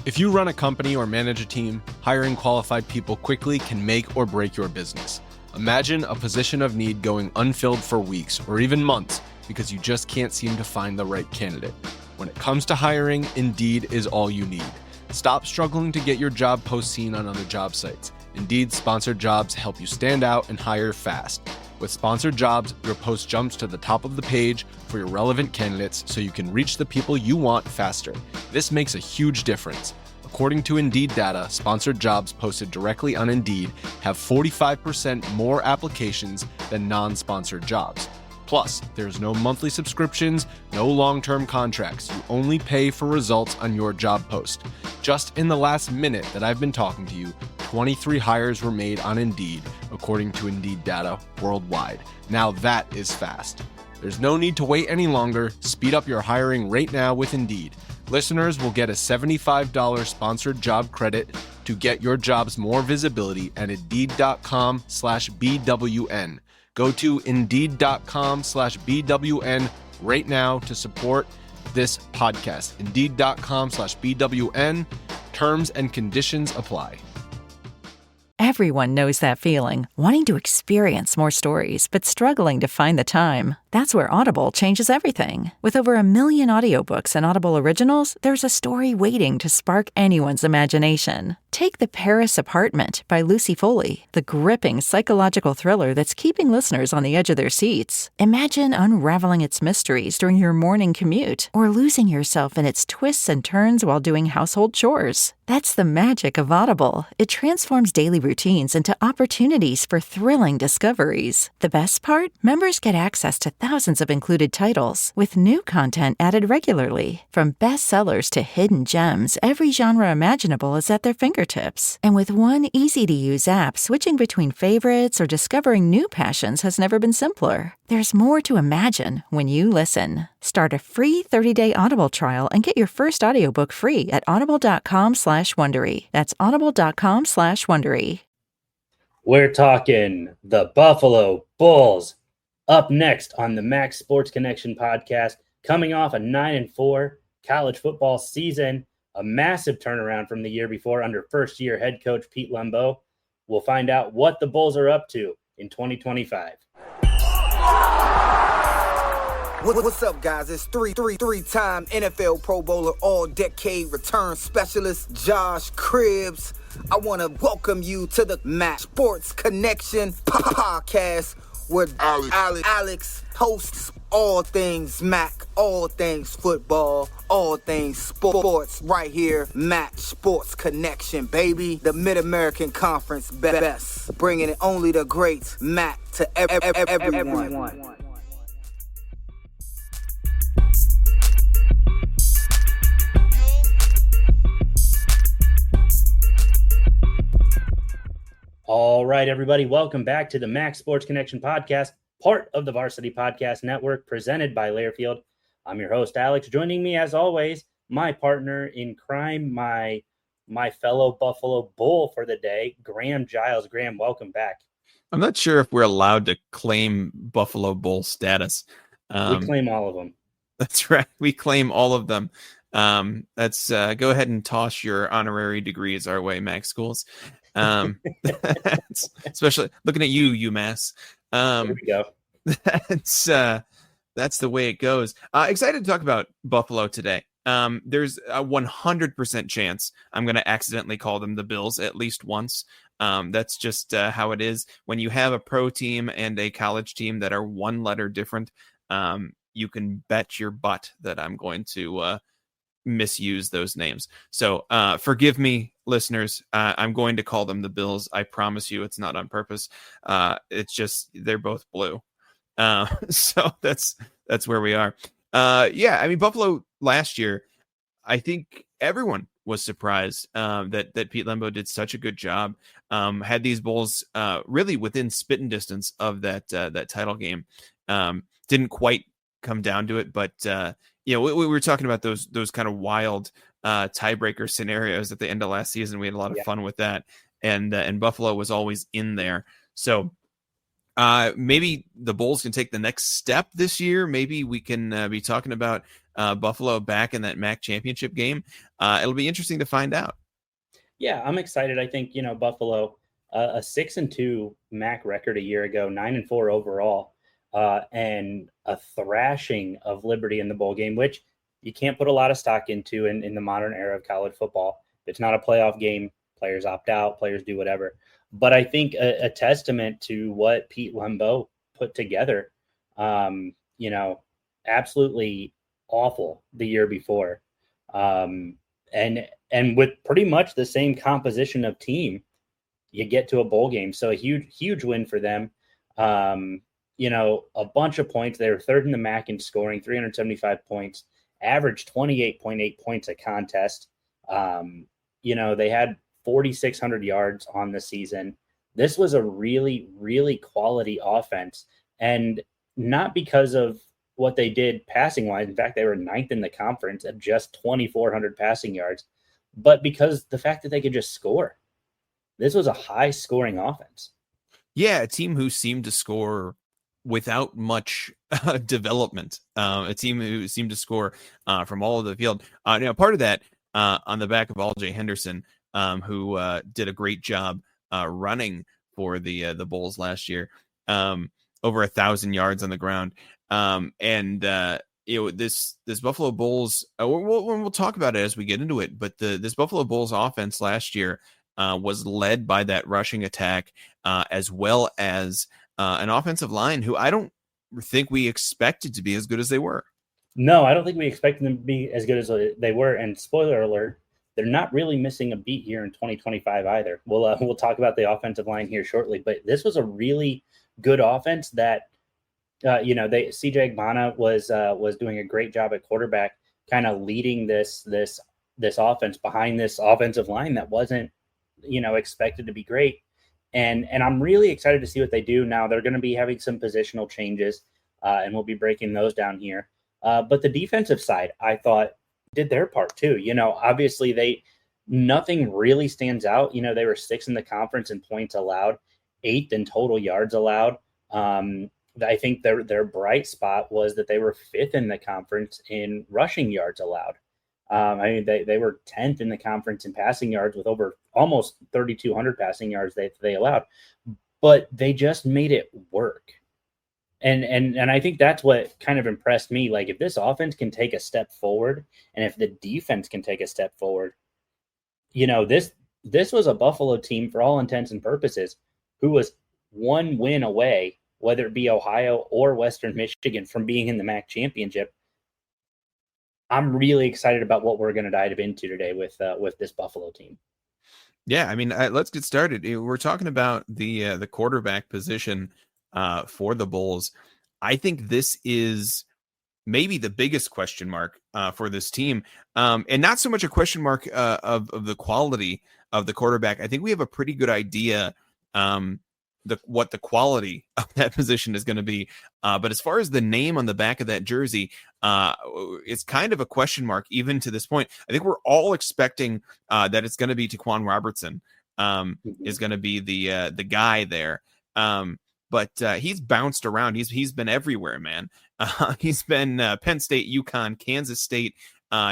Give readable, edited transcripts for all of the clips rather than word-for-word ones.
If you run a company or manage a team, hiring qualified people quickly can make or break your business. Imagine a position of need going unfilled for weeks or even months because you just can't seem to find the right candidate. When it comes to hiring, Indeed is all you need. Stop struggling to get your job post seen on other job sites. Indeed sponsored jobs help you stand out and hire fast. With sponsored jobs, your post jumps to the top of the page for your relevant candidates so you can reach the people you want faster. This makes a huge difference. According to Indeed data, sponsored jobs posted directly on Indeed have 45% more applications than non-sponsored jobs. Plus, there's no monthly subscriptions, no long-term contracts. You only pay for results on your job post. Just in the last minute that I've been talking to you, 23 hires were made on Indeed, according to Indeed data worldwide. Now that is fast. There's no need to wait any longer. Speed up your hiring right now with Indeed. Listeners will get a $75 sponsored job credit to get your jobs more visibility at Indeed.com/BWN. Go to Indeed.com/BWN right now to support this podcast. Indeed.com/BWN. Terms and conditions apply. Everyone knows that feeling, wanting to experience more stories, but struggling to find the time. That's where Audible changes everything. With over 1 million audiobooks and Audible originals, there's a story waiting to spark anyone's imagination. Take The Paris Apartment by Lucy Foley, the gripping psychological thriller that's keeping listeners on the edge of their seats. Imagine unraveling its mysteries during your morning commute, or losing yourself in its twists and turns while doing household chores. That's the magic of Audible. It transforms daily routines into opportunities for thrilling discoveries. The best part? Members get access to thousands of included titles, with new content added regularly. From bestsellers to hidden gems, every genre imaginable is at their fingertips. And with one easy-to-use app, switching between favorites or discovering new passions has never been simpler. There's more to imagine when you listen. Start a free 30-day Audible trial and get your first audiobook free at audible.com/Wondery. That's audible.com/Wondery. We're talking the Buffalo Bulls. Up next on the Max Sports Connection podcast, coming off a 9-4 college football season, a massive turnaround from the year before under first-year head coach Pete Lembo. We'll find out what the Bulls are up to in 2025. What's up, guys? It's three-time NFL Pro Bowler, all-decade return specialist, Josh Cribbs. I want to welcome you to the Max Sports Connection podcast, where Alex hosts all things Mac, all things football, all things sports, right here, Mac Sports Connection, baby. The Mid-American Conference best, bringing it only the great Mac to everyone. All right, everybody, welcome back to the Max Sports Connection podcast, part of the Varsity Podcast Network, presented by Lairfield. I'm your host, Alex. Joining me, as always, my partner in crime, my fellow Buffalo Bull for the day, Graham Giles. Graham, welcome back. I'm not sure if we're allowed to claim Buffalo Bull status. We claim all of them. That's right. We claim all of them. Let's go ahead and toss your honorary degrees our way, Max Schools. Especially looking at you, UMass. There we go. That's the way it goes. Excited to talk about Buffalo today. There's a 100% chance I'm going to accidentally call them the Bills at least once. That's just how it is. When you have a pro team and a college team that are one letter different, you can bet your butt that I'm going to misuse those names. So forgive me, listeners. I'm going to call them the Bills. I promise you it's not on purpose. It's just they're both blue. So that's where we are. Yeah, I mean, Buffalo last year, I think everyone was surprised that Pete Lembo did such a good job. Had these Bulls really within spitting distance of that title game. Didn't quite come down to it, but we were talking about those kind of wild tiebreaker scenarios at the end of last season. We had a lot of fun with that, and Buffalo was always in there. So maybe the Bulls can take the next step this year. Maybe we can be talking about Buffalo back in that MAC championship game? It'll be interesting to find out. Yeah, I'm excited. I think, Buffalo, a 6-2 MAC record a year ago, 9-4 overall, and a thrashing of Liberty in the bowl game, which you can't put a lot of stock into in the modern era of college football. It's not a playoff game. Players opt out, players do whatever. But I think a testament to what Pete Lembo put together, absolutely awful the year before. And with pretty much the same composition of team, you get to a bowl game. So a huge win for them. A bunch of points. They were third in the MAC in scoring, 375 points, averaged 28.8 points a contest. They had 4,600 yards on the season. This was a really, really quality offense. And not because of what they did passing wise. In fact, they were ninth in the conference at just 2,400 passing yards, but because the fact that they could just score. This was a high scoring offense. Yeah, a team who seemed to score without much development. A team who seemed to score from all over the field. Part of that on the back of All-Jay Henderson, who did a great job running for the Bulls last year, over 1,000 yards on the ground. This Buffalo Bulls, we'll talk about it as we get into it, but this Buffalo Bulls offense last year was led by that rushing attack, as well as an offensive line who I don't think we expected to be as good as they were. No, I don't think we expected them to be as good as they were. And spoiler alert, they're not really missing a beat here in 2025 either. We'll talk about the offensive line here shortly, but this was a really good offense that, CJ Agbana was doing a great job at quarterback, kind of leading this offense behind this offensive line that wasn't, expected to be great. And I'm really excited to see what they do now. They're going to be having some positional changes, and we'll be breaking those down here. But the defensive side, I thought, did their part too. Obviously nothing really stands out. They were 6th in the conference in points allowed, 8th in total yards allowed. I think their bright spot was that they were 5th in the conference in rushing yards allowed. They were 10th in the conference in passing yards with over almost 3,200 passing yards they allowed, but they just made it work. And I think that's what kind of impressed me. Like, if this offense can take a step forward, and if the defense can take a step forward, this was a Buffalo team for all intents and purposes who was one win away, whether it be Ohio or Western Michigan, from being in the MAC championship. I'm really excited about what we're going to dive into today with this Buffalo team. Yeah, I mean, let's get started. We're talking about the quarterback position for the Bulls. I think this is maybe the biggest question mark for this team, and not so much a question mark of the quality of the quarterback. I think we have a pretty good idea what the quality of that position is going to be. But as far as the name on the back of that jersey, it's kind of a question mark even to this point. I think we're all expecting that it's going to be Taquan Robertson is going to be the guy there. But he's bounced around. He's been everywhere, man. He's been Penn State, UConn, Kansas State.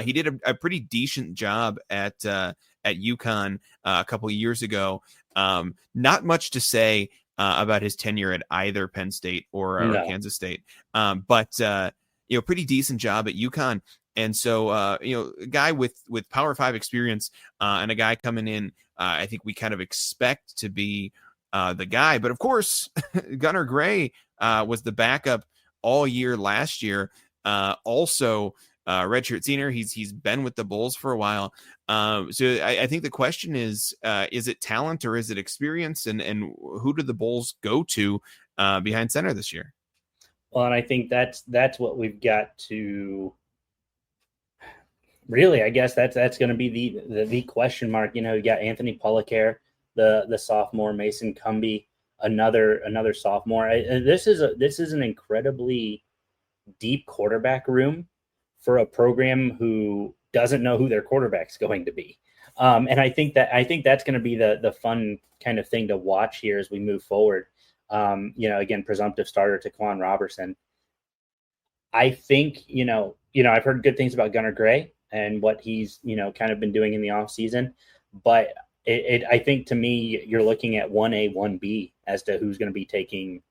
He did a pretty decent job at UConn a couple of years ago. Not much to say about his tenure at either Penn State or Kansas State, but pretty decent job at UConn. And so, a guy with Power 5 experience and a guy coming in, I think we kind of expect to be the guy. But of course, Gunnar Gray was the backup all year last year. Also, redshirt senior. He's been with the Bulls for a while. So I think the question is it talent or is it experience? And who do the Bulls go to behind center this year? Well, and I think that's what we've got to really, I guess that's going to be the question mark. You got Anthony Pollacker, the sophomore, Mason Cumbie, another sophomore. This is an incredibly deep quarterback room for a program who doesn't know who their quarterback's going to be. And I think that's going to be the fun kind of thing to watch here as we move forward. Again, presumptive starter Taquan Robertson. I think, I've heard good things about Gunnar Gray and what he's, kind of been doing in the off season, but I think to me, you're looking at 1A, 1B as to who's going to be taking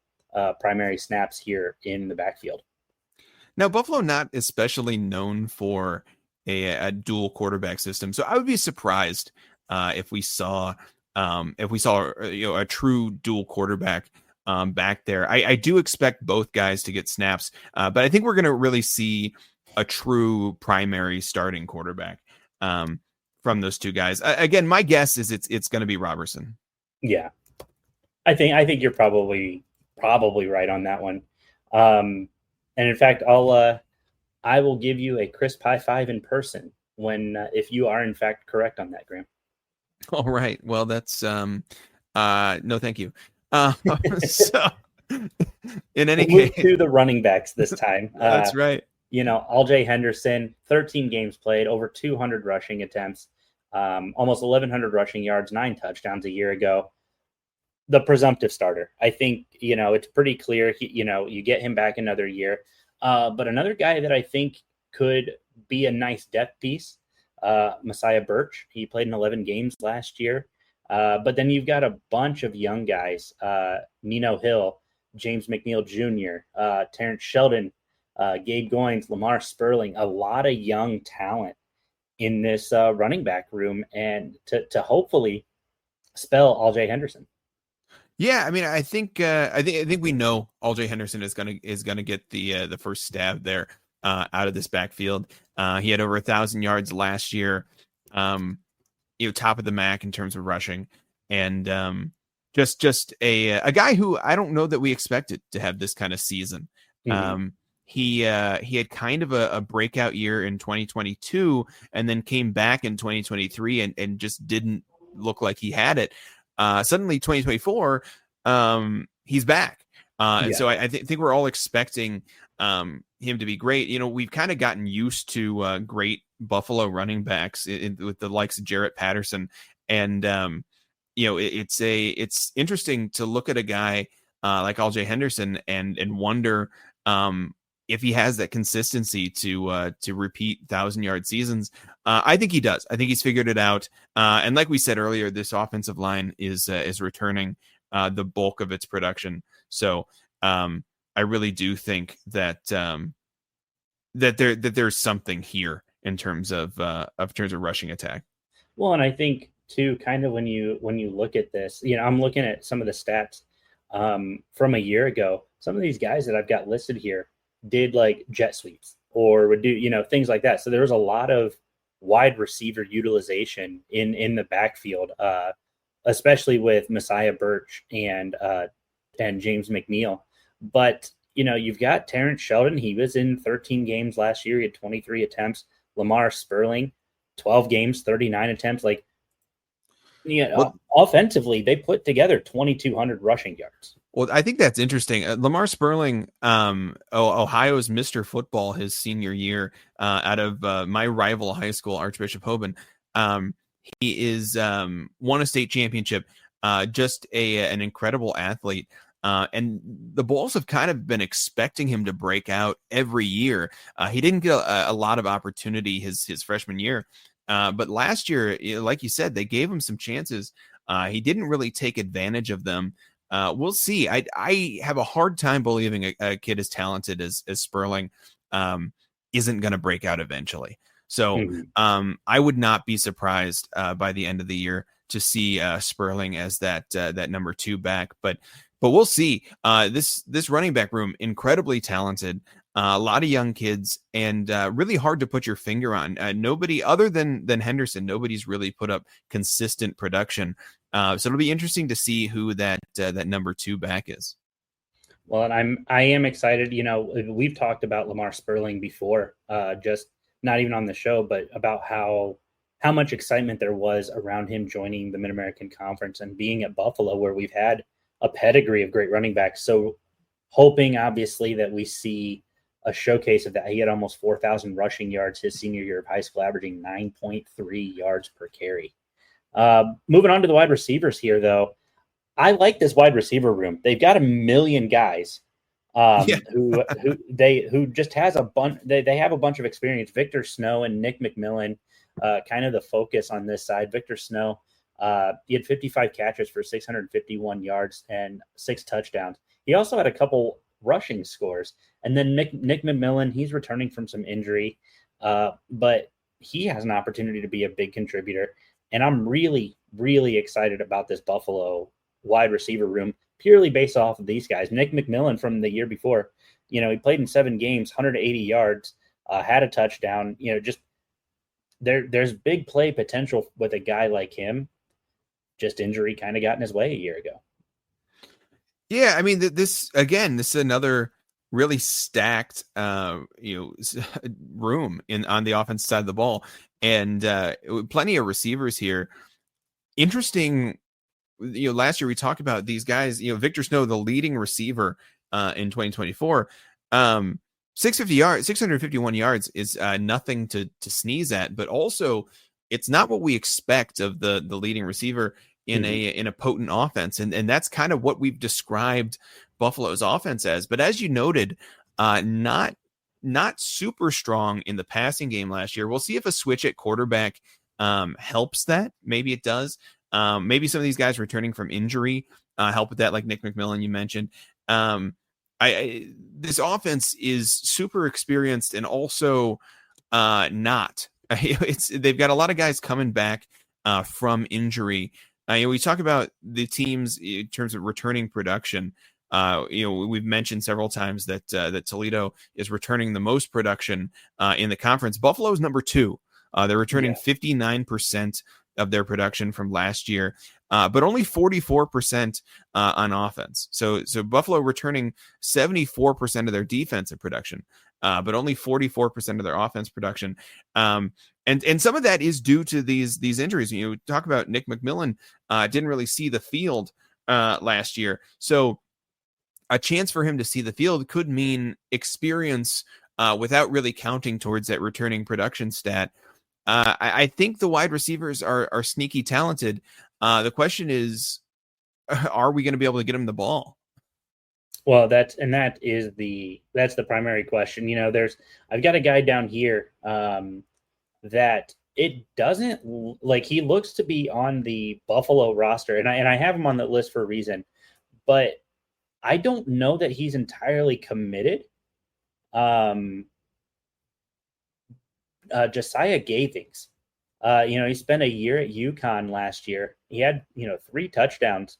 primary snaps here in the backfield. Now, Buffalo not especially known for a dual quarterback system, so I would be surprised if we saw a true dual quarterback back there. I do expect both guys to get snaps, but I think we're going to really see a true primary starting quarterback from those two guys. Again, my guess is it's going to be Robertson. Yeah, I think you're probably right on that one. And in fact, I will give you a crisp high five in person if you are in fact correct on that, Graham. All right. Well, that's no, thank you. So in any case, to the running backs this time. That's right. Aljay Henderson, 13 games played, over 200 rushing attempts, almost 1,100 rushing yards, 9 touchdowns a year ago. The presumptive starter. I think, it's pretty clear, you get him back another year. But another guy that I think could be a nice depth piece, Messiah Birch. He played in 11 games last year. But then you've got a bunch of young guys, Nino Hill, James McNeil Jr., Terrence Sheldon, Gabe Goins, Lamar Sperling, a lot of young talent in this running back room, and to hopefully spell Aljay Henderson. Yeah, I mean, I think we know Aljay Henderson is gonna get the first stab there out of this backfield. He had over 1,000 yards last year, top of the MAC in terms of rushing, and just a guy who I don't know that we expected to have this kind of season. Mm-hmm. He had kind of a breakout year in 2022, and then came back in 2023 and just didn't look like he had it. Suddenly 2024, he's back. And so I think we're all expecting him to be great. We've kind of gotten used to great Buffalo running backs with the likes of Jarrett Patterson. And, it's interesting to look at a guy like Aljay Henderson and wonder if he has that consistency to repeat 1,000-yard seasons. I think he does. I think he's figured it out. And like we said earlier, this offensive line is returning the bulk of its production. So I really do think that there's something here in terms of rushing attack. Well, and I think too, kind of when you look at this, I'm looking at some of the stats from a year ago. Some of these guys that I've got listed here did like jet sweeps or would do, things like that. So there was a lot of wide receiver utilization in the backfield, especially with Messiah Birch and James McNeil. But, you've got Terrence Sheldon. He was in 13 games last year. He had 23 attempts. Lamar Sperling, 12 games, 39 attempts. Offensively, they put together 2,200 rushing yards. Well, I think that's interesting. Lamar Sperling, Ohio's Mr. Football his senior year, out of my rival high school, Archbishop Hoban. He is won a state championship, just an incredible athlete. And the Bulls have kind of been expecting him to break out every year. He didn't get a lot of opportunity his freshman year. But last year, like you said, they gave him some chances. He didn't really take advantage of them. We'll see. I have a hard time believing a kid as talented as Sperling isn't going to break out eventually. So I would not be surprised by the end of the year to see Sperling as that number 2 back. But we'll see. This running back room, incredibly talented. A lot of young kids, and really hard to put your finger on. Nobody other than Henderson, nobody's really put up consistent production. So it'll be interesting to see who that number 2 back is. Well, and I am excited. We've talked about Lamar Sperling before, just not even on the show, but about how much excitement there was around him joining the Mid-American Conference and being at Buffalo, where we've had a pedigree of great running backs. So hoping, obviously, that we see a showcase of that. He had almost 4,000 rushing yards his senior year of high school, averaging 9.3 yards per carry. Moving on to the wide receivers here, though. I like this wide receiver room. They've got 1 million guys Yeah. who just has a bunch. They have a bunch of experience. Victor Snow and Nick McMillan, kind of the focus on this side. Victor Snow, he had 55 catches for 651 yards and 6 touchdowns. He also had a couple rushing scores. And then Nick McMillan, he's returning from some injury, but he has an opportunity to be a big contributor. And I'm really, really excited about this Buffalo wide receiver room purely based off of these guys. Nick McMillan from the year before, he played in 7 games, 180 yards, had a touchdown. Just there's big play potential with a guy like him. Just injury kind of got in his way a year ago. Yeah, I mean, this is another really stacked, room on the offense side of the ball, and plenty of receivers here. Interesting. Last year we talked about these guys. Victor Snow, the leading receiver in 2024, 651 yards is nothing to sneeze at, but also it's not what we expect of the leading receiver in a potent offense, and that's kind of what we've described Buffalo's offense as. But as you noted, not super strong in the passing game last year. We'll see if a switch at quarterback helps that. Maybe it does. Maybe some of these guys returning from injury help with that, like Nick McMillan you mentioned. This offense is super experienced and also not. They've got a lot of guys coming back from injury. We talk about the teams in terms of returning production. We've mentioned several times that Toledo is returning the most production in the conference. Buffalo's number 2. They're returning 59% of their production from last year, but only 44% on offense. So Buffalo returning 74% of their defensive production, but only 44% of their offense production. And some of that is due to these injuries. Talk about Nick McMillan didn't really see the field last year. So a chance for him to see the field could mean experience without really counting towards that returning production stat. I think the wide receivers are sneaky talented. The question is, are we going to be able to get him the ball? Well, that's the primary question. I've got a guy down here that it doesn't like he looks to be on the Buffalo roster, and I have him on the list for a reason, but I don't know that he's entirely committed. Josiah Gathings, he spent a year at UConn last year. He had 3 touchdowns.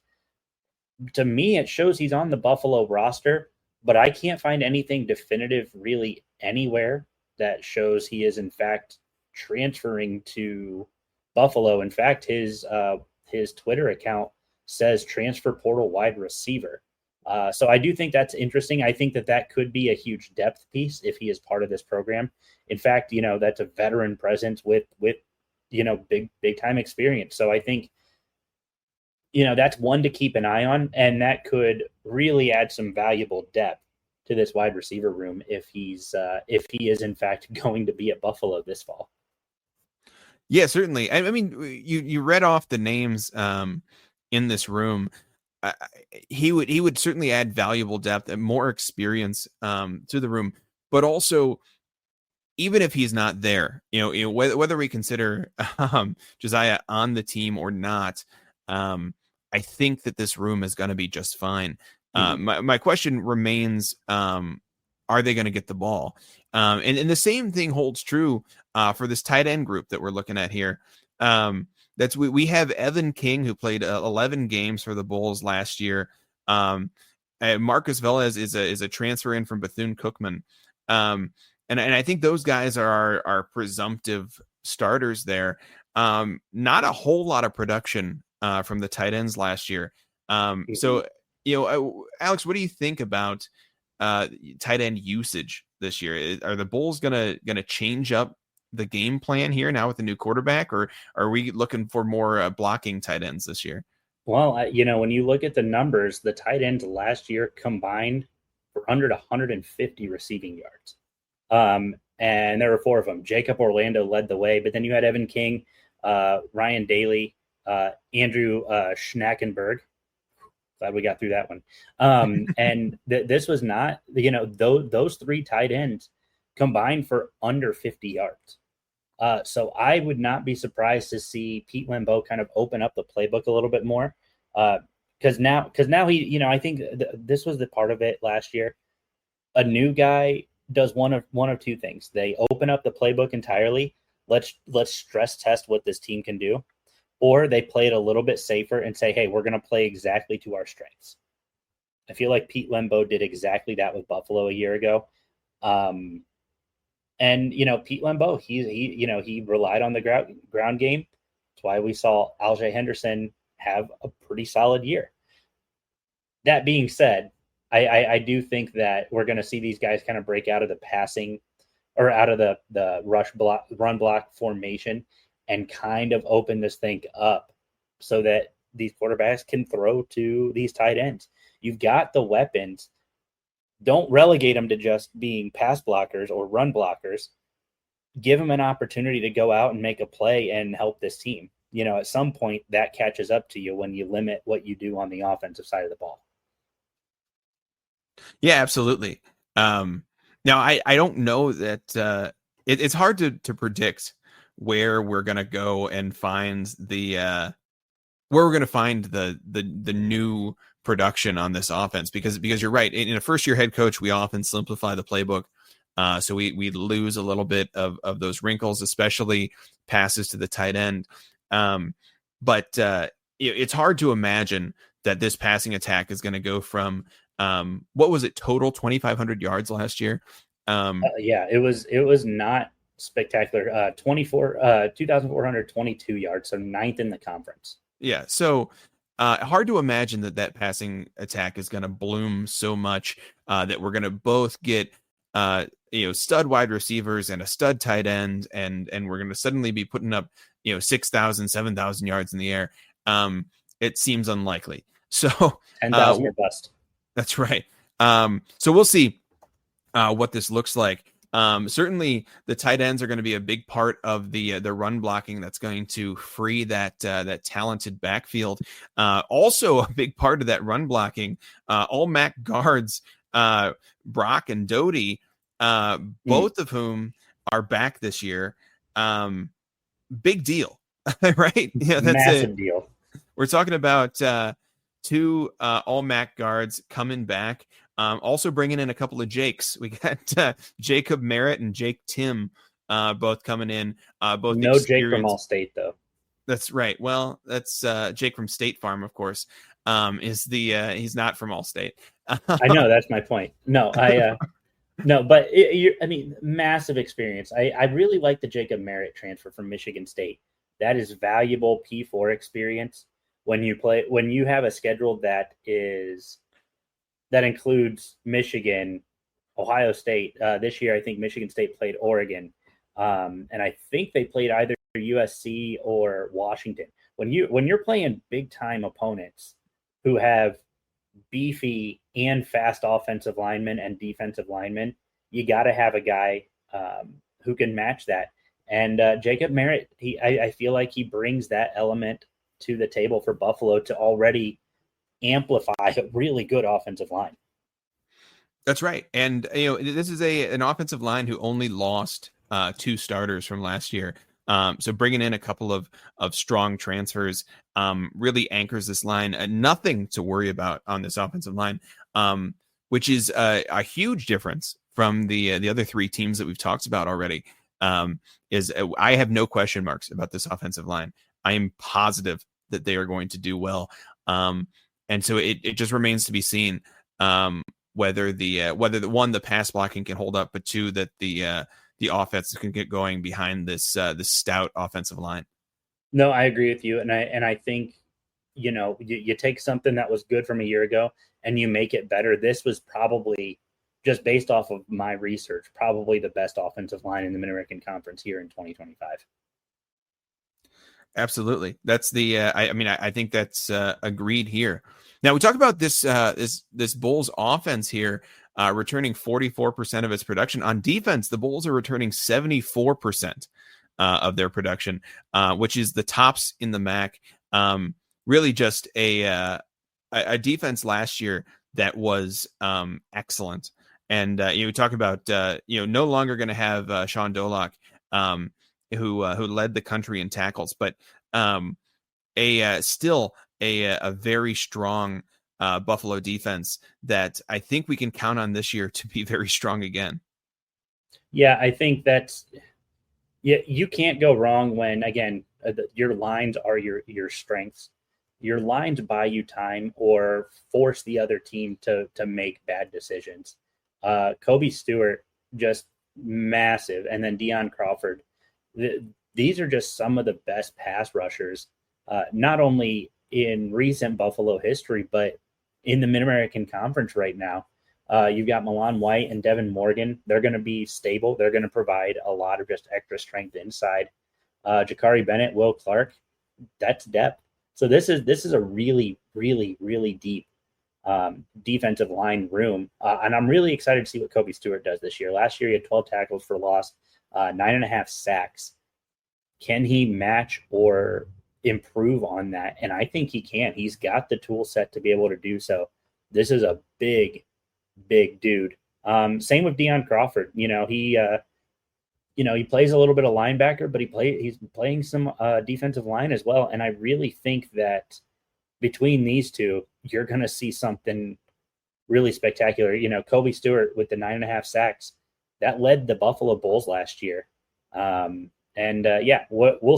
To me, it shows he's on the Buffalo roster, but I can't find anything definitive really anywhere that shows he is in fact transferring to Buffalo. In fact, his Twitter account says transfer portal wide receiver. So I do think that's interesting. I think that could be a huge depth piece if he is part of this program. In fact, that's a veteran presence with big time experience. So I think, that's one to keep an eye on, and that could really add some valuable depth to this wide receiver room if he is in fact going to be at Buffalo this fall. Yeah, certainly. I mean, you read off the names in this room. He would certainly add valuable depth and more experience to the room, but also, even if he's not there, whether we consider Josiah on the team or not, I think that this room is going to be just fine. My question remains, are they going to get the ball? And the same thing holds true for this tight end group that we're looking at here. We have Evan King, who played 11 games for the Bulls last year. Marcus Velez is a transfer in from Bethune-Cookman. And I think those guys are presumptive starters there. Not a whole lot of production from the tight ends last year. So, Alex, what do you think about tight end usage this year? Are the Bulls gonna change up the game plan here now with the new quarterback, or are we looking for more blocking tight ends this year? Well, when you look at the numbers, the tight ends last year combined for under 150 receiving yards. And there were 4 of them. Jacob Orlando led the way, but then you had Evan King, Ryan Daly, Andrew Schnackenberg, Glad we got through that one. And this was not, those three tight ends combined for under 50 yards. So I would not be surprised to see Pete Lembo kind of open up the playbook a little bit more. Because now he, I think this was the part of it last year. A new guy does one of two things. They open up the playbook entirely. Let's stress test what this team can do. Or they play it a little bit safer and say, hey, we're going to play exactly to our strengths. I feel like Pete Lembo did exactly that with Buffalo a year ago. And, Pete Lembo, he relied on the ground game. That's why we saw Alshon Henderson have a pretty solid year. That being said, I do think that we're going to see these guys kind of break out of the passing or out of the run block formation and kind of open this thing up so that these quarterbacks can throw to these tight ends. You've got the weapons. Don't relegate them to just being pass blockers or run blockers. Give them an opportunity to go out and make a play and help this team. At some point that catches up to you when you limit what you do on the offensive side of the ball. Yeah, absolutely. Now I don't know that it's hard to predict where we're going to go and find the new production on this offense, because you're right. In a first year head coach, we often simplify the playbook. So we lose a little bit of those wrinkles, especially passes to the tight end. But it's hard to imagine that this passing attack is going to go from what was it, total 2,500 yards last year? It was not spectacular. 2,422 yards, so ninth in the conference. Yeah, so hard to imagine that passing attack is going to bloom so much that we're going to both get stud wide receivers and a stud tight end, and we're going to suddenly be putting up 6,000, 7,000 yards in the air. It seems unlikely. So 10,000 or bust. That's right. So we'll see what this looks like. Certainly the tight ends are going to be a big part of the run blocking that's going to free that talented backfield. Also a big part of that run blocking, all MAC guards, Brock and Doty, both of whom are back this year. Big deal, right? Yeah, that's massive deal. We're talking about two all MAC guards coming back. Also bringing in a couple of Jakes. We got Jacob Merritt and Jake Tim both coming in. Both no Jake from All-State, though. That's right. Well, that's Jake from State Farm, of course. He's not from All-State. I know, that's my point. No, but massive experience. I really like the Jacob Merritt transfer from Michigan State. That is valuable P4 experience when you have a schedule that includes Michigan, Ohio State. This year, I think Michigan State played Oregon, and I think they played either USC or Washington. When you're playing big time opponents who have beefy and fast offensive linemen and defensive linemen, you got to have a guy who can match that. And Jacob Merritt, I feel like he brings that element to the table for Buffalo to already amplify a really good offensive line. That's right. And this is an offensive line who only lost two starters from last year. So bringing in a couple of strong transfers really anchors this line. Nothing to worry about on this offensive line, which is a huge difference from the other three teams that we've talked about already. I have no question marks about this offensive line. I am positive that they are going to do well. And so it just remains to be seen whether the pass blocking can hold up, but two, that the offense can get going behind this stout offensive line. No, I agree with you, and I think you take something that was good from a year ago and you make it better. This was probably, just based off of my research, probably the best offensive line in the Mid-American Conference here in 2025. Absolutely. That's I think that's agreed here. Now we talk about this Bulls offense here, returning 44% of its production. On defense, the Bulls are returning 74% of their production, which is the tops in the MAC. Really just a a defense last year that was excellent. And you talk about no longer going to have Sean Dolac, who led the country in tackles, but still a very strong Buffalo defense that I think we can count on this year to be very strong again. Yeah, I think you can't go wrong when, again, your lines are your strengths. Your lines buy you time or force the other team to make bad decisions. Kobe Stewart, just massive. And then Deion Crawford. These are just some of the best pass rushers, not only in recent Buffalo history, but in the Mid-American Conference right now. You've got Milan White and Devin Morgan. They're going to be stable. They're going to provide a lot of just extra strength inside. Jakari Bennett, Will Clark, that's depth. So this is a really, really, really deep defensive line room. And I'm really excited to see what Kobe Stewart does this year. Last year, he had 12 tackles for loss, 9.5 sacks. Can he match or improve on that? And I think he can. He's got the tool set to be able to do so. This is a big dude. Same with Deion Crawford. He plays a little bit of linebacker, but he's playing some defensive line as well. And I really think that between these two, you're going to see something really spectacular. Kobe Stewart with the 9.5 sacks, that led the Buffalo Bulls last year. We'll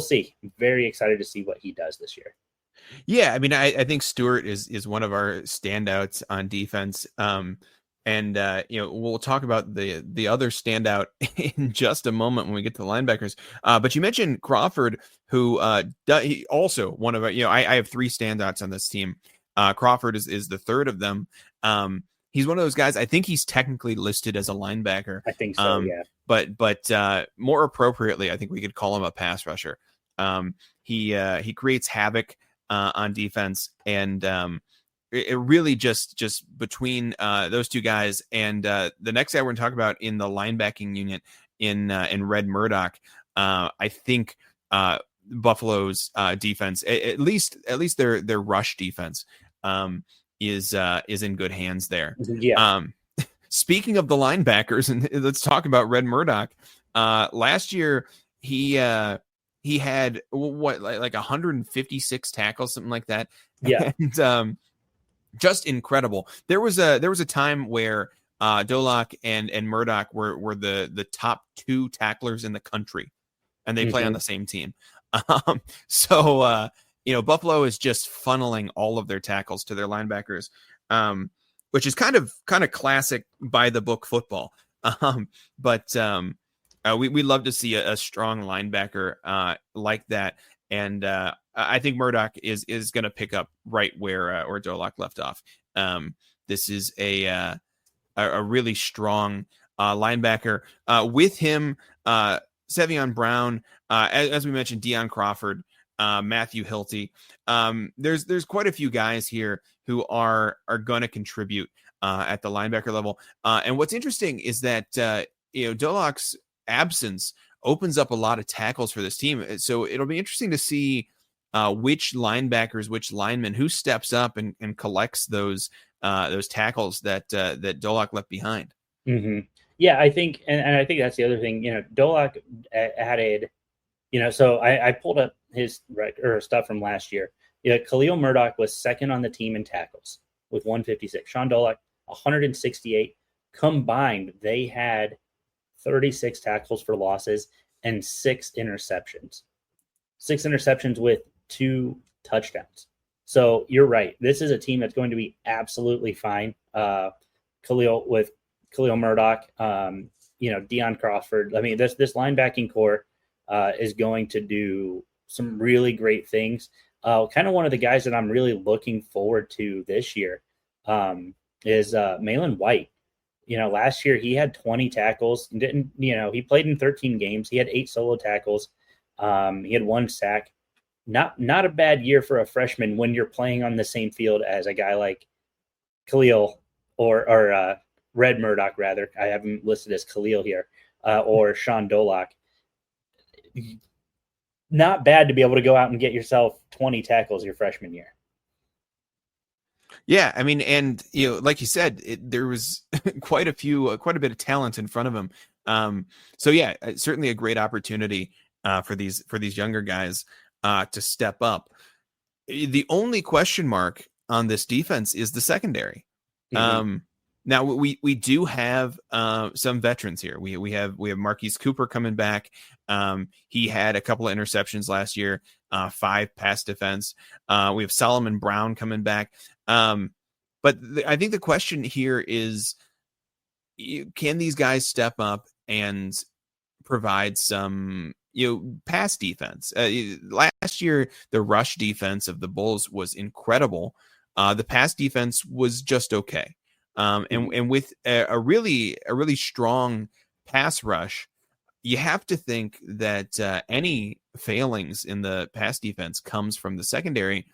see. I'm very excited to see what he does this year. Yeah, I mean, I think Stewart is one of our standouts on defense. We'll talk about the other standout in just a moment when we get to the linebackers. But you mentioned Crawford, who he also one of our, I have 3 standouts on this team. Crawford is the third of them. He's one of those guys. I think he's technically listed as a linebacker. I think so, yeah. But more appropriately, I think we could call him a pass rusher. He creates havoc on defense, and it really just between those two guys and the next guy we're going to talk about in the linebacking unit in Red Murdoch. I think Buffalo's defense, at least their rush defense, is in good hands there. Yeah. Speaking of the linebackers, and let's talk about Red Murdoch. Last year he had like 156 tackles, something like that. Yeah. And just incredible. There was a time where Dolac and Murdoch were the top 2 tacklers in the country, and they play on the same team. Buffalo is just funneling all of their tackles to their linebackers, which is kind of classic by the book football. We love to see a strong linebacker like that. And I think Murdoch is going to pick up right where Dolac left off. This is a really strong linebacker. With him, Sevion Brown, as we mentioned, Deion Crawford, Matthew Hilty. There's quite a few guys here who are going to contribute at the linebacker level. And what's interesting is that Dolac's absence opens up a lot of tackles for this team. So it'll be interesting to see which linebackers, which linemen, who steps up and collects those tackles that Dolac left behind. Mm-hmm. Yeah, I think, and I think that's the other thing. Dolac added, so I pulled up his stuff from last year. Khalil Murdoch was second on the team in tackles with 156. Sean Dolac 168. Combined, they had 36 tackles for losses and 6 interceptions. 6 interceptions with 2 touchdowns. So you're right. This is a team that's going to be absolutely fine. Khalil Murdoch, Deion Crawford. I mean, this linebacking core is going to do some really great things. Kind of one of the guys that I'm really looking forward to this year is Malin White. Last year he had 20 tackles. He played in 13 games. He had 8 solo tackles. He had 1 sack. Not a bad year for a freshman when you're playing on the same field as a guy like Khalil or Red Murdoch, rather. I have him listed as Khalil here, or Sean Dolac. Not bad to be able to go out and get yourself 20 tackles your freshman year. Yeah, I mean, and like you said, there was quite a bit of talent in front of him. So yeah, certainly a great opportunity for these younger guys to step up. The only question mark on this defense is the secondary. Mhm. Now we do have some veterans here. We have Marquise Cooper coming back. He had a couple of interceptions last year, 5 pass defense. We have Solomon Brown coming back. But I think the question here is, can these guys step up and provide some pass defense? Last year the rush defense of the Bulls was incredible. The pass defense was just okay. And with a really strong pass rush, you have to think that any failings in the pass defense comes from the secondary.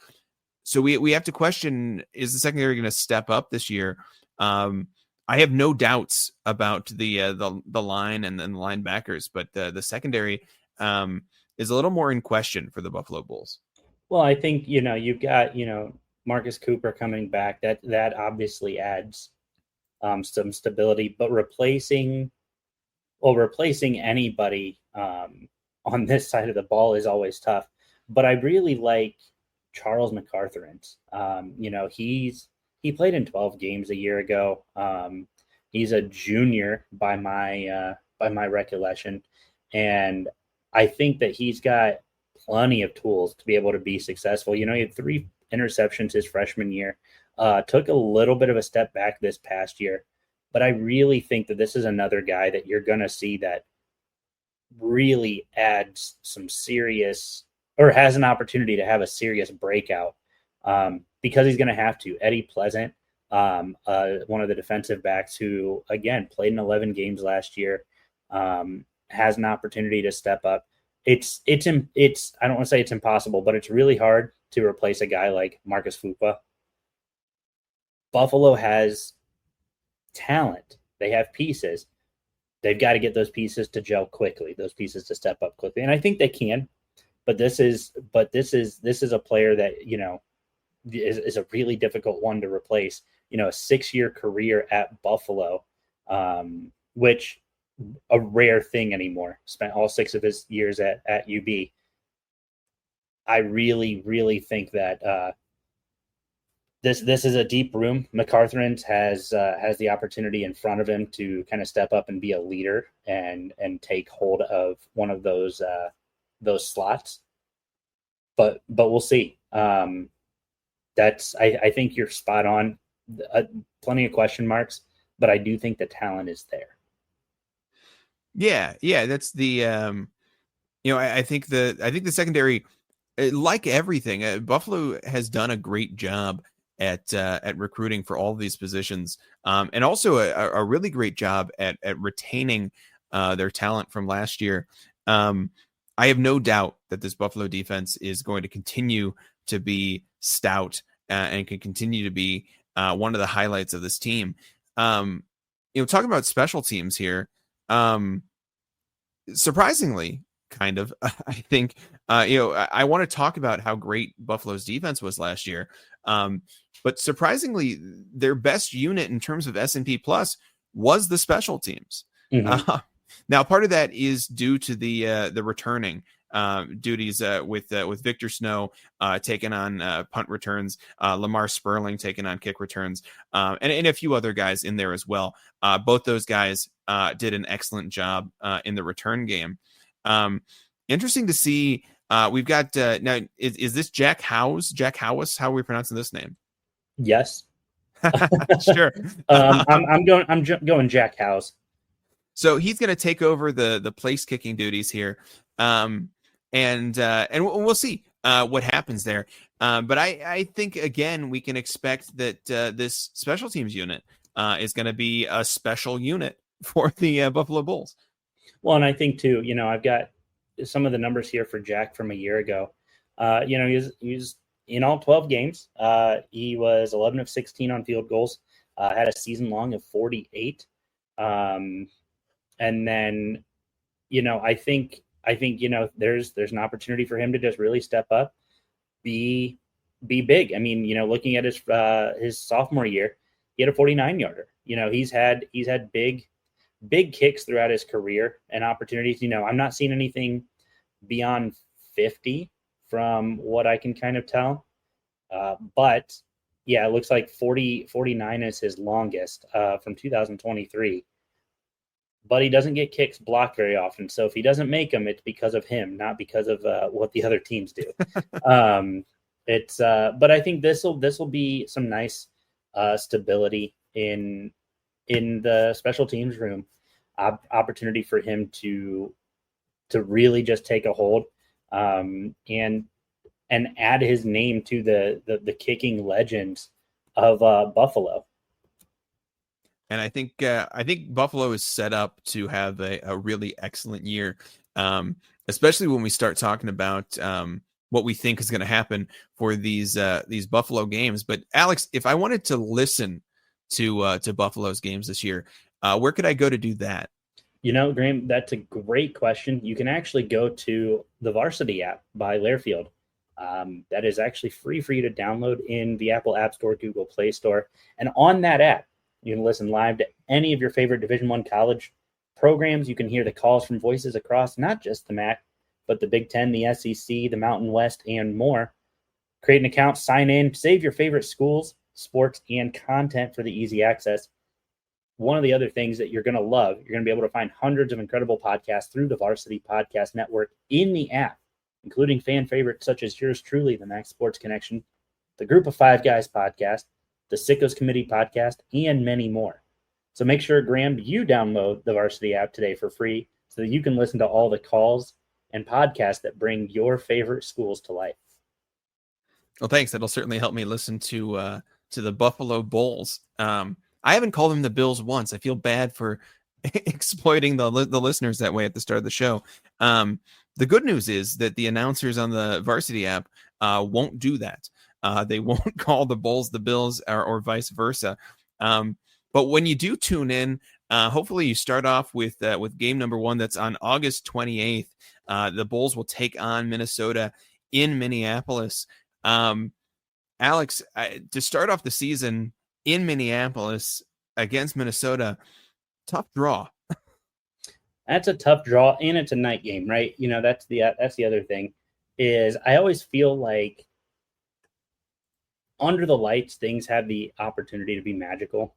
So we have to question, is the secondary going to step up this year? I have no doubts about the line and the linebackers, but the secondary is a little more in question for the Buffalo Bulls. Well, I think, you've got, Marcus Cooper coming back. That obviously adds some stability, but replacing anybody on this side of the ball is always tough. But I really like Charles McCarthyren's. He played in 12 games a year ago. He's a junior by my recollection, and I think that he's got plenty of tools to be able to be successful. He had 3 interceptions his freshman year. Took a little bit of a step back this past year, but I really think that this is another guy that you're going to see that really adds some serious, or has an opportunity to have a serious breakout, because he's going to have to. Eddie Pleasant, one of the defensive backs who, again, played in 11 games last year, has an opportunity to step up. It's I don't want to say it's impossible, but it's really hard to replace a guy like Marcus Fupa. Buffalo has talent. They have pieces. They've got to get those pieces to gel quickly, those pieces to step up quickly. And I think they can, but this is a player that, is a really difficult one to replace. A 6-year career at Buffalo, which a rare thing anymore. Spent all 6 of his years at UB. I really, really think that this is a deep room. McCarthyren has the opportunity in front of him to kind of step up and be a leader and take hold of one of those slots. But we'll see. I think you're spot on. Plenty of question marks, but I do think the talent is there. Yeah, that's the I think the secondary, like everything, Buffalo has done a great job at recruiting for all of these positions, and also a really great job at retaining their talent from last year. I have no doubt that this Buffalo defense is going to continue to be stout and can continue to be one of the highlights of this team. Talking about special teams here, surprisingly, kind of, I think, I want to talk about how great Buffalo's defense was last year. But surprisingly, their best unit in terms of S&P Plus was the special teams. Mm-hmm. Now, part of that is due to the returning duties with Victor Snow taking on punt returns, Lamar Sperling taking on kick returns, and a few other guys in there as well. Both those guys did an excellent job in the return game. Interesting to see. We've got now. Is this Jack Howes? Jack Howes? How are we pronouncing this name? Yes. Sure. I'm going Jack Howes. So he's going to take over the place kicking duties here, and we'll see what happens there. But I think again we can expect that this special teams unit is going to be a special unit for the Buffalo Bulls. Well, and I think too, I've got some of the numbers here for Jack from a year ago. He was in all 12 games. He was 11 of 16 on field goals, had a season long of 48. And then, I think, there's an opportunity for him to just really step up, be be big. I mean, looking at his sophomore year, he had a 49-yarder. He's had big kicks throughout his career and opportunities. I'm not seeing anything beyond 50 from what I can kind of tell. But yeah, it looks like 49 is his longest from 2023. But he doesn't get kicks blocked very often. So if he doesn't make them, it's because of him, not because of what the other teams do. But I think this will be some nice stability in the special teams room, opportunity for him to really just take a hold and add his name to the kicking legends of Buffalo. And I think Buffalo is set up to have a really excellent year, especially when we start talking about what we think is going to happen for these Buffalo games. But Alex, if I wanted to listen to Buffalo's games this year, where could I go to do that? Graham, that's a great question. You can actually go to the Varsity app by Lairfield. That is actually free for you to download in the Apple App Store, Google Play Store. And on that app, you can listen live to any of your favorite Division I college programs. You can hear the calls from voices across not just the MAC, but the Big Ten, the SEC, the Mountain West, and more. Create an account, sign in, save your favorite schools, sports, and content for the easy access. One of the other things that you're going to love, you're going to be able to find hundreds of incredible podcasts through the Varsity Podcast Network in the app, including fan favorites such as yours truly, the Max Sports Connection, the Group of Five Guys podcast, the Sickos Committee podcast, and many more. So make sure, Graham, you download the Varsity app today for free so that you can listen to all the calls and podcasts that bring your favorite schools to life. Well, thanks. That'll certainly help me listen to the Buffalo Bulls. I haven't called them the Bills once. I feel bad for exploiting the listeners that way at the start of the show. The good news is that the announcers on the Varsity app won't do that. They won't call the Bulls the Bills or vice versa. But when you do tune in, hopefully you start off with game number 1. That's on August 28th. The Bulls will take on Minnesota in Minneapolis. Alex, to start off the season in Minneapolis against Minnesota, tough draw. That's a tough draw, and it's a night game, right? That's the other thing is I always feel like under the lights, things have the opportunity to be magical.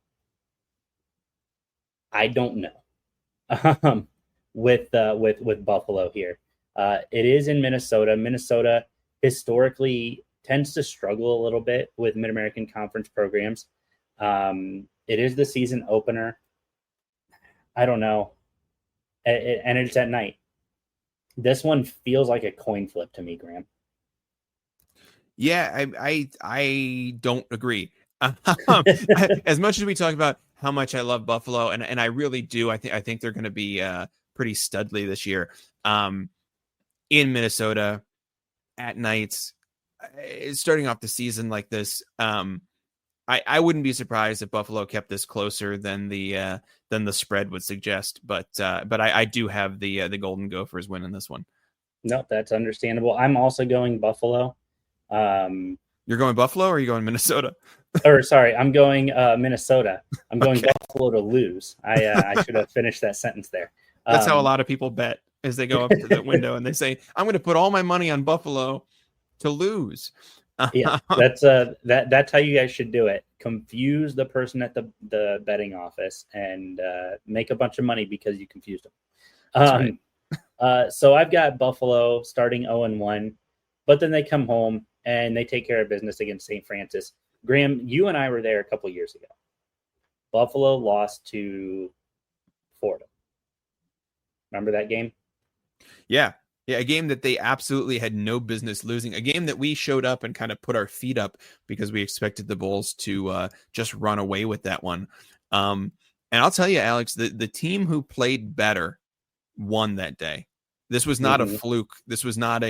I don't know with Buffalo here. It is in Minnesota. Minnesota historically tends to struggle a little bit with Mid-American Conference programs. It is the season opener. I don't know. And it's at night. This one feels like a coin flip to me, Graham. Yeah, I don't agree. As much as we talk about how much I love Buffalo, and I really do, I think they're going to be pretty studly this year. In Minnesota at nights, starting off the season like this, I wouldn't be surprised if Buffalo kept this closer than the spread would suggest. But I do have the Golden Gophers winning this one. No, that's understandable. I'm also going Buffalo. You're going Buffalo, or are you going Minnesota? Or sorry, I'm going Minnesota. I'm going Buffalo to lose. I should have finished that sentence there. That's how a lot of people bet as they go up to the window and they say, "I'm going to put all my money on Buffalo to lose." Yeah, that's how you guys should do it. Confuse the person at the betting office and make a bunch of money because you confused them. That's right. So I've got Buffalo starting 0-1, but then they come home and they take care of business against St. Francis. Graham, you and I were there a couple years ago. Buffalo lost to Florida. Remember that game? Yeah, a game that they absolutely had no business losing. A game that we showed up and kind of put our feet up because we expected the Bulls to just run away with that one. And I'll tell you, Alex, the team who played better won that day. This was not a fluke. This was not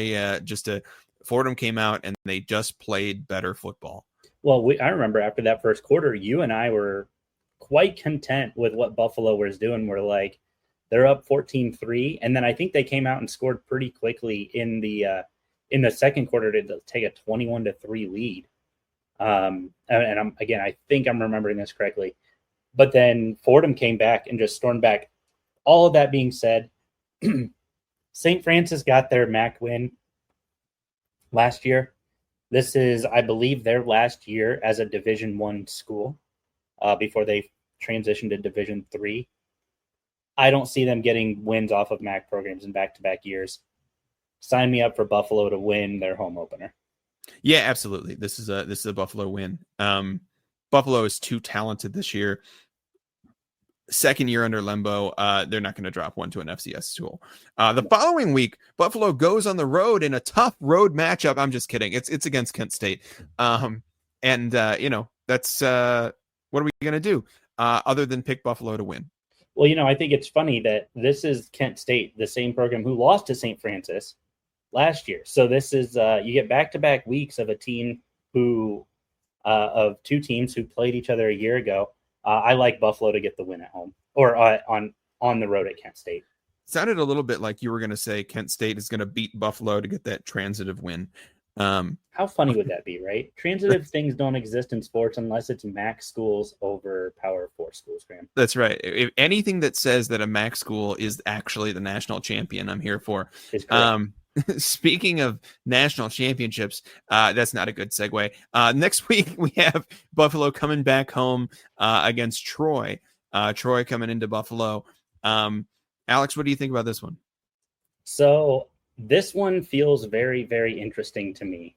Fordham came out and they just played better football. Well, I remember after that first quarter, you and I were quite content with what Buffalo was doing. We're like, they're up 14-3. And then I think they came out and scored pretty quickly in the in the second quarter to take a 21-3 lead. And I think I'm remembering this correctly. But then Fordham came back and just stormed back. All of that being said, St. Francis got their MAC win last year. This is, I believe, their last year as a Division I school before they transitioned to Division III. I don't see them getting wins off of MAC programs in back-to-back years. Sign me up for Buffalo to win their home opener. Yeah, absolutely. This is a Buffalo win. Buffalo is too talented this year. Second year under Lembo, they're not going to drop one to an FCS school. The following week, Buffalo goes on the road in a tough road matchup. I'm just kidding. It's against Kent State. That's what are we going to do other than pick Buffalo to win? Well, I think it's funny that this is Kent State, the same program who lost to St. Francis last year. So this is you get back-to-back weeks of a team who of two teams who played each other a year ago. I like Buffalo to get the win at home or on the road at Kent State. Sounded a little bit like you were going to say Kent State is going to beat Buffalo to get that transitive win. How funny would that be, right? Transitive things don't exist in sports unless it's MAC schools over Power 4 schools, Graham. That's right. If anything that says that a MAC school is actually the national champion, I'm here for. Speaking of national championships, that's not a good segue. Next week, we have Buffalo coming back home against Troy. Troy coming into Buffalo. Alex, what do you think about this one? So this one feels very, very interesting to me.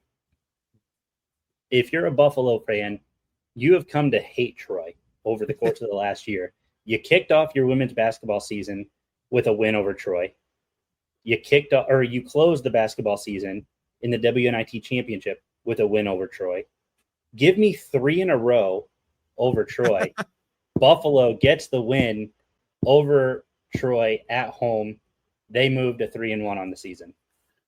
If you're a Buffalo fan, you have come to hate Troy over the course of the last year. You kicked off your women's basketball season with a win over Troy. You closed the basketball season in the WNIT championship with a win over Troy. Give me 3 in a row over Troy. Buffalo gets the win over Troy at home. They moved to 3-1 on the season.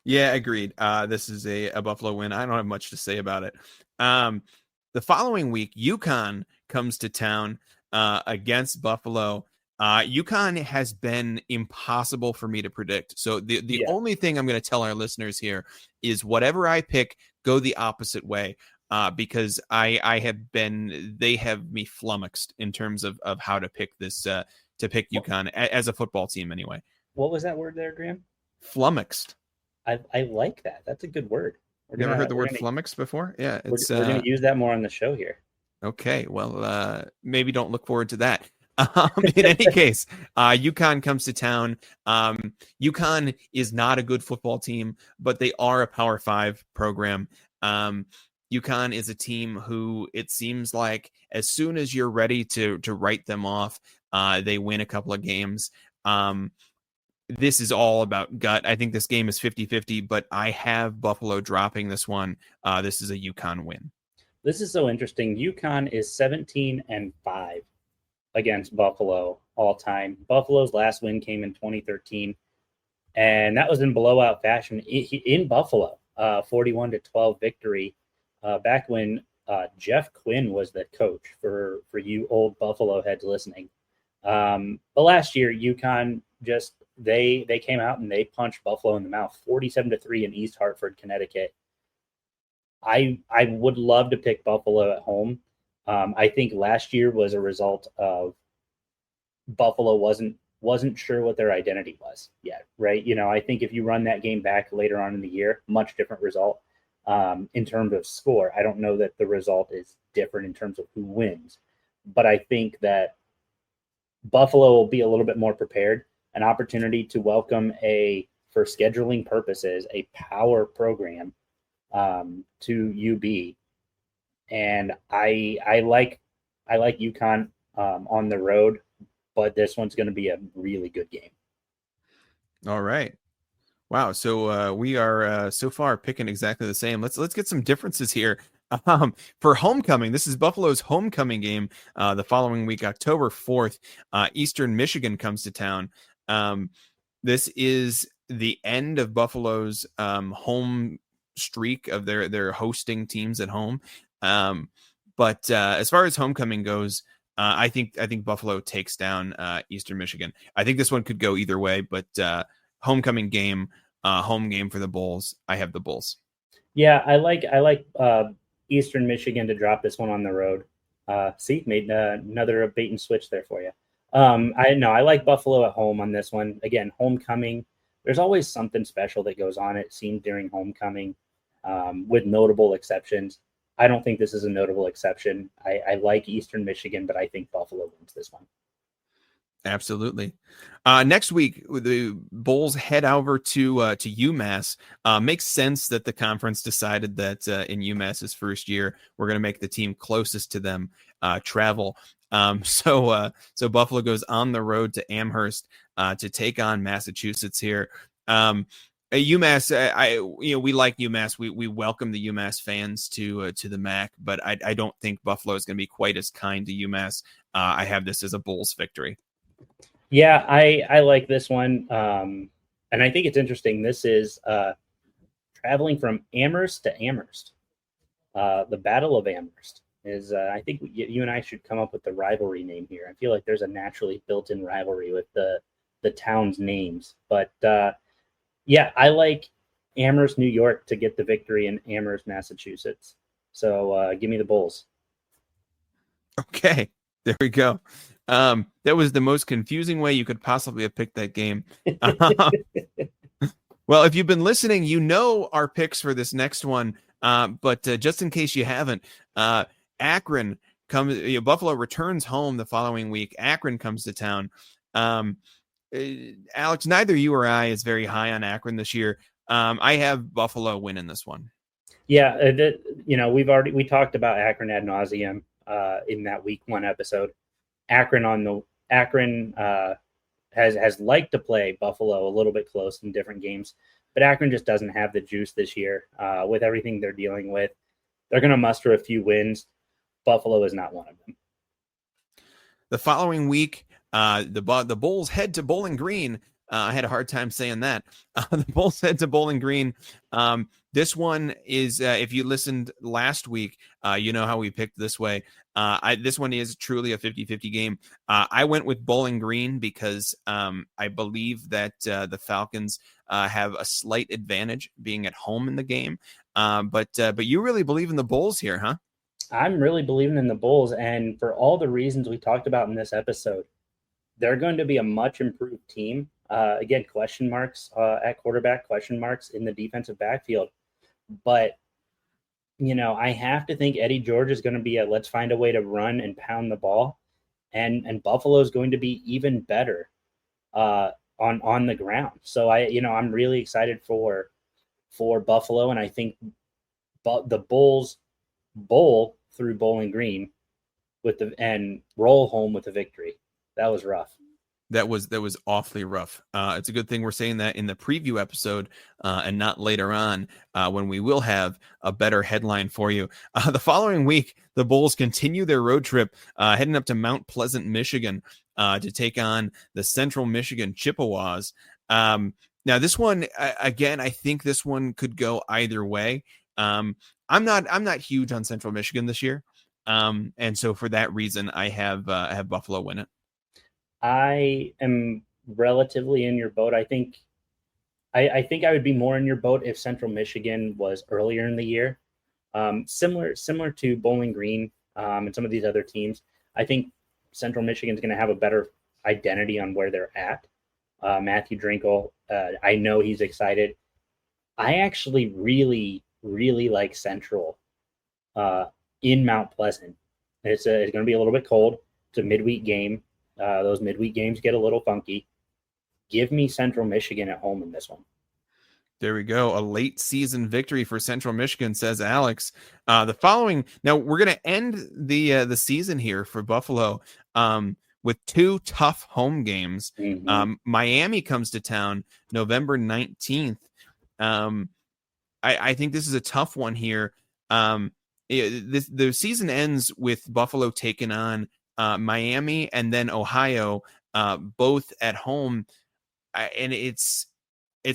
Yeah, agreed. This is a Buffalo win. I don't have much to say about it. The following week, UConn comes to town against Buffalo. UConn has been impossible for me to predict. So the only thing I'm going to tell our listeners here is whatever I pick, go the opposite way. Because they have me flummoxed in terms of how to pick this, to pick UConn as a football team anyway. What was that word there, Graham? Flummoxed. I like that. That's a good word. Never heard the word flummoxed before? Yeah. We're going to use that more on the show here. Okay. Well, maybe don't look forward to that. In any case, UConn comes to town. UConn is not a good football team, but they are a Power 5 program. UConn is a team who it seems like as soon as you're ready to write them off, they win a couple of games. This is all about gut. I think this game is 50-50, but I have Buffalo dropping this one. This is a UConn win. This is so interesting. UConn is 17-5 against Buffalo all time. Buffalo's last win came in 2013, and that was in blowout fashion in Buffalo, 41-12 victory. Back when Jeff Quinn was the coach for you old Buffalo heads listening. But last year, UConn just they came out and they punched Buffalo in the mouth, 47-3 in East Hartford, Connecticut. I would love to pick Buffalo at home. I think last year was a result of Buffalo wasn't sure what their identity was yet, right? I think if you run that game back later on in the year, much different result in terms of score. I don't know that the result is different in terms of who wins, but I think that Buffalo will be a little bit more prepared, an opportunity to welcome for scheduling purposes, a power program to UB. And I like UConn on the road, but this one's going to be a really good game. All right. Wow. So we are so far picking exactly the same. Let's get some differences here. For homecoming, this is Buffalo's homecoming game. The following week, October 4th, Eastern Michigan comes to town. This is the end of Buffalo's home streak of their hosting teams at home. But as far as homecoming goes, I think Buffalo takes down Eastern Michigan. I think this one could go either way, but homecoming game, home game for the Bulls. I have the Bulls. Yeah, I like Eastern Michigan to drop this one on the road. See, made another bait and switch there for you. I like Buffalo at home on this one. Again, homecoming. There's always something special that goes on, it seems, during homecoming, with notable exceptions. I don't think this is a notable exception. I like Eastern Michigan, but I think Buffalo wins this one. Absolutely. Next week, the Bulls head over to UMass. Makes sense that the conference decided that in UMass's first year, we're going to make the team closest to them travel. So Buffalo goes on the road to Amherst to take on Massachusetts here. UMass, we like UMass. We welcome the UMass fans to the MAC, but I don't think Buffalo is going to be quite as kind to UMass. I have this as a Bulls victory. Yeah, I like this one. And I think it's interesting. This is traveling from Amherst to Amherst. The Battle of Amherst is, I think you and I should come up with the rivalry name here. I feel like there's a naturally built-in rivalry with the town's names. But yeah, I like Amherst, New York to get the victory in Amherst, Massachusetts. So give me the Bulls. Okay, there we go. That was the most confusing way you could possibly have picked that game. Well, if you've been listening, you know our picks for this next one. But just in case you haven't, Akron comes. Buffalo returns home the following week. Akron comes to town. Alex, neither you or I is very high on Akron this year. I have Buffalo winning this one. Yeah, we talked about Akron ad nauseum in that week 1 episode. Akron has liked to play Buffalo a little bit close in different games, but Akron just doesn't have the juice this year with everything they're dealing with. They're going to muster a few wins. Buffalo is not one of them. The following week, the Bulls head to Bowling Green. I had a hard time saying that. The Bulls head to Bowling Green. This one is, if you listened last week, you know how we picked this way. This one is truly a 50-50 game. I went with Bowling Green because I believe that the Falcons have a slight advantage being at home in the game. But you really believe in the Bulls here, huh? I'm really believing in the Bulls, and for all the reasons we talked about in this episode, they're going to be a much improved team. Again, question marks at quarterback, question marks in the defensive backfield. But, I have to think Eddie George is going to be let's find a way to run and pound the ball. And Buffalo is going to be even better on the ground. So I'm really excited for Buffalo. And I think the Bulls bowl through Bowling Green and roll home with a victory. That was rough. That was awfully rough. It's a good thing we're saying that in the preview episode and not later on when we will have a better headline for you. The following week, the Bulls continue their road trip, heading up to Mount Pleasant, Michigan, to take on the Central Michigan Chippewas. Now, this one again, I think this one could go either way. I'm not huge on Central Michigan this year, and so for that reason, I have Buffalo win it. I am relatively in your boat. I think I would be more in your boat if Central Michigan was earlier in the year. Similar to Bowling Green and some of these other teams. I think Central Michigan is going to have a better identity on where they're at. Matthew Drinkle, I know he's excited. I actually really, really like Central in Mount Pleasant. It's going to be a little bit cold. It's a midweek game. Those midweek games get a little funky. Give me Central Michigan at home in this one. There we go. A late season victory for Central Michigan, says Alex. Now we're going to end the season here for Buffalo with 2 tough home games. Mm-hmm. Miami comes to town November 19th. I think this is a tough one here. The season ends with Buffalo taking on Miami and then Ohio, both at home, and it's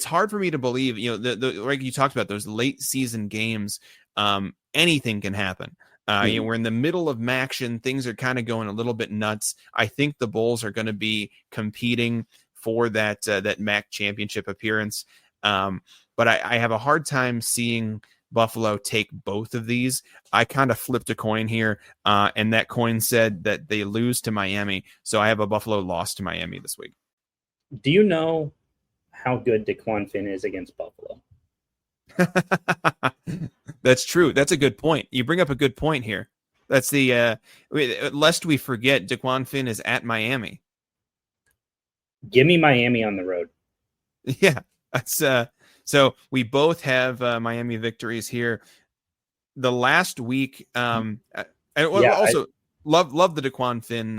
hard for me to believe. Like you talked about those late season games, anything can happen. We're in the middle of MACtion, things are kind of going a little bit nuts. I think the Bulls are going to be competing for that MAC championship appearance. But I have a hard time seeing Buffalo take both of these. I kind of flipped a coin here, and that coin said that they lose to Miami. So I have a Buffalo loss to Miami this week. Do you know how good DeQuan Finn is against Buffalo? That's true. That's a good point. You bring up a good point here. That's the lest we forget, DeQuan Finn is at Miami. Give me Miami on the road. Yeah, that's so we both have Miami victories here. The last week, and also love the DeQuan Finn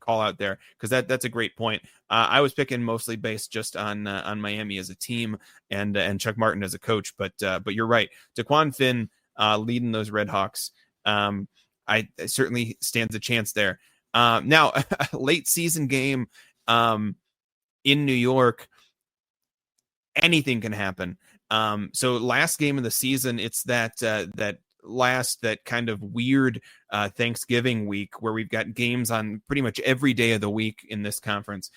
call out there, because that's a great point. I was picking mostly based just on Miami as a team and Chuck Martin as a coach, but you're right. DeQuan Finn leading those Red Hawks, I certainly stands a chance there. Now, a late season game in New York, anything can happen. So last game of the season, it's that kind of weird Thanksgiving week where we've got games on pretty much every day of the week in this conference.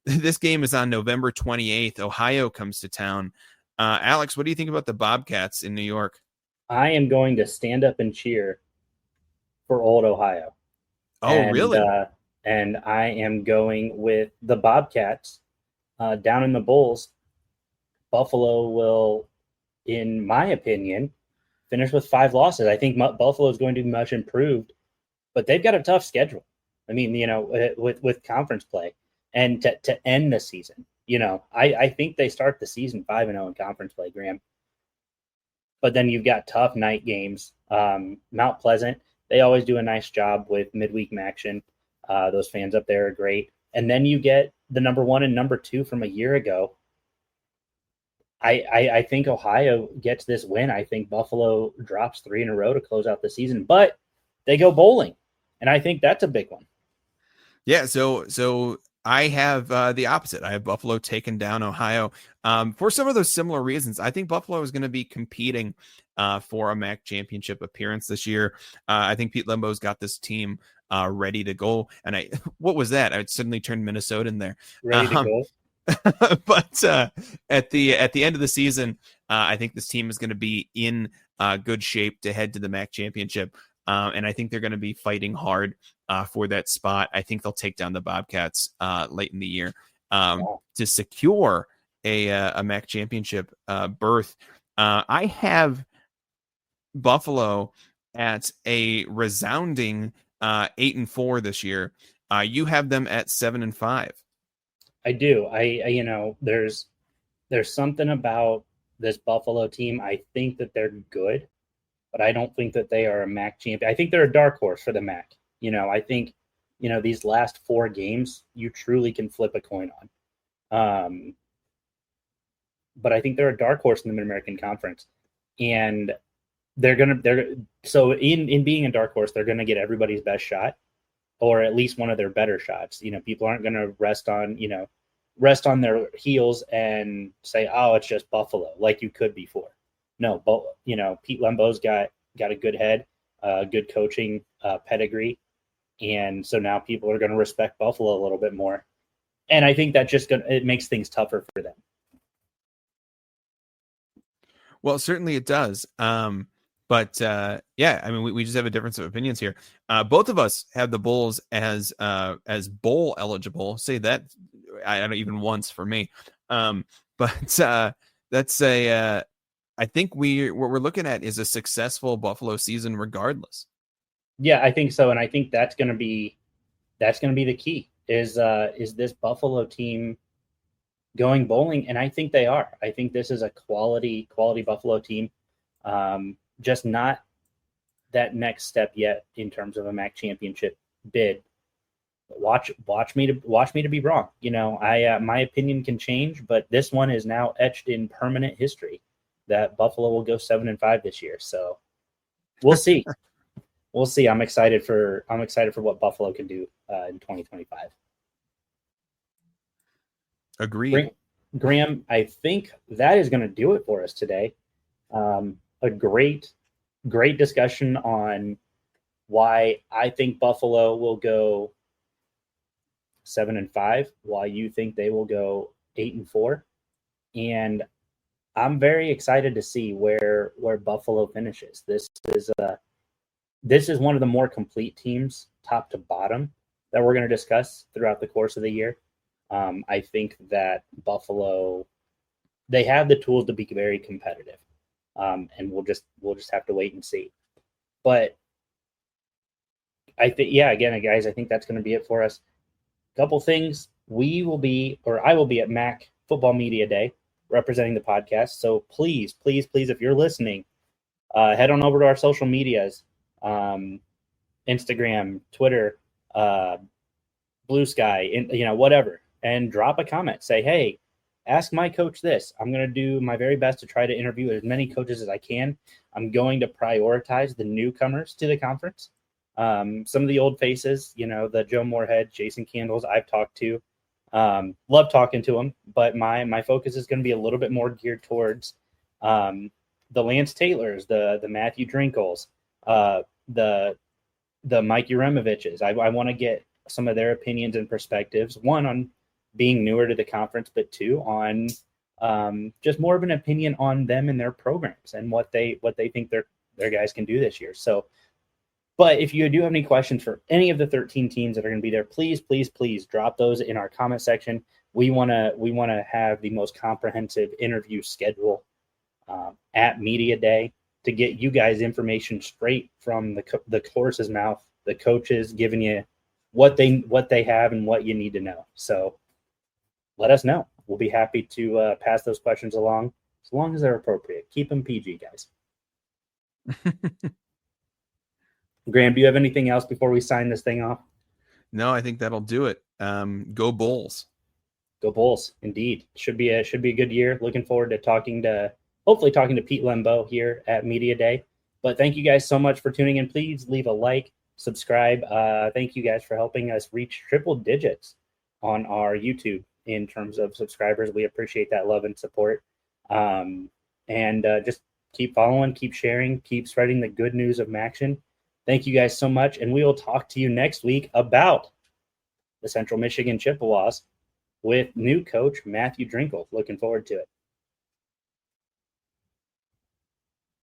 This game is on November 28th. Ohio comes to town. Alex, what do you think about the Bobcats in New York? I am going to stand up and cheer for old Ohio. Really? And I am going with the Bobcats down in the Bulls. Buffalo will, in my opinion, finish with 5 losses. I think Buffalo is going to be much improved, but they've got a tough schedule. I mean, with conference play and to end the season, I think they start the season 5-0 in conference play, Graham. But then you've got tough night games. Mount Pleasant, they always do a nice job with midweek action. Those fans up there are great. And then you get the number 1 and number 2 from a year ago. I think Ohio gets this win. I think Buffalo drops 3 in a row to close out the season, but they go bowling, and I think that's a big one. Yeah, so I have the opposite. I have Buffalo taking down Ohio for some of those similar reasons. I think Buffalo is going to be competing for a MAC championship appearance this year. I think Pete Lembo's got this team ready to go. And what was that? I suddenly turned Minnesota in there. Ready to go. But at the end of the season, I think this team is going to be in good shape to head to the MAC championship. And I think they're going to be fighting hard for that spot. I think they'll take down the Bobcats late in the year to secure a MAC championship berth. I have Buffalo at a resounding 8-4 this year. You have them at 7-5. I do. There's something about this Buffalo team. I think that they're good, but I don't think that they are a MAC champion. I think they're a dark horse for the MAC. I think, these last 4 games, you truly can flip a coin on. But I think they're a dark horse in the Mid-American Conference. And so in being a dark horse, they're going to get everybody's best shot, or at least one of their better shots. People aren't going to rest on their heels and say, oh, it's just Buffalo, like you could before. No, but Pete Lembo's got a good head, good coaching pedigree, and so now people are going to respect Buffalo a little bit more. And I think that it makes things tougher for them. Well, certainly it does. But yeah, I mean, we just have a difference of opinions here. Both of us have the Bulls as bowl eligible. Say that I don't even once for me. But that's I think what we're looking at is a successful Buffalo season regardless. Yeah, I think so, and I think that's going to be the key. Is this Buffalo team going bowling? And I think they are. I think this is a quality Buffalo team. Just not that next step yet in terms of a MAC championship bid. Watch me to be wrong. My opinion can change, but this one is now etched in permanent history that Buffalo will go 7-5 this year. So we'll see. We'll see. I'm excited for what Buffalo can do in 2025. Agreed. Graham, I think that is going to do it for us today. A great discussion on why I think Buffalo will go 7-5, why you think they will go 8-4, And I'm very excited to see where Buffalo finishes. This is one of the more complete teams, top to bottom, that we're going to discuss throughout the course of the year. I think that Buffalo, they have the tools to be very competitive, and we'll just have to wait and see. But I think, again, guys, I think that's going to be it for us. Couple things. I will be at MAC Football Media Day representing the podcast. So please, if you're listening, head on over to our social medias, Instagram, Twitter, Blue Sky, whatever, and drop a comment. Say, hey, ask my coach this. I'm going to do my very best to try to interview as many coaches as I can. I'm going to prioritize the newcomers to the conference. Some of the old faces, the Joe Moorhead, Jason Candles, I've talked to. Love talking to them, but my focus is going to be a little bit more geared towards the Lance Taylors, the Matthew Drinkles, the Mike Uremoviches. I want to get some of their opinions and perspectives, one on being newer to the conference, but two on just more of an opinion on them and their programs and what they think their guys can do this year. So, but if you do have any questions for any of the 13 teams that are going to be there, please drop those in our comment section. We want to have the most comprehensive interview schedule at Media Day to get you guys information straight from the horse's mouth, the coaches giving you what they have and what you need to know. So let us know. We'll be happy to pass those questions along as long as they're appropriate. Keep them PG, guys. Graham, do you have anything else before we sign this thing off? No, I think that'll do it. Go Bulls. Go Bulls, indeed. Should be a good year. Looking forward to hopefully talking to Pete Lembo here at Media Day. But thank you guys so much for tuning in. Please leave a like, subscribe. Thank you guys for helping us reach triple digits on our YouTube in terms of subscribers. We appreciate that love and support. And just keep following, keep sharing, keep spreading the good news of Maction. Thank you guys so much, and we will talk to you next week about the Central Michigan Chippewas with new coach Matthew Drinkle. Looking forward to it.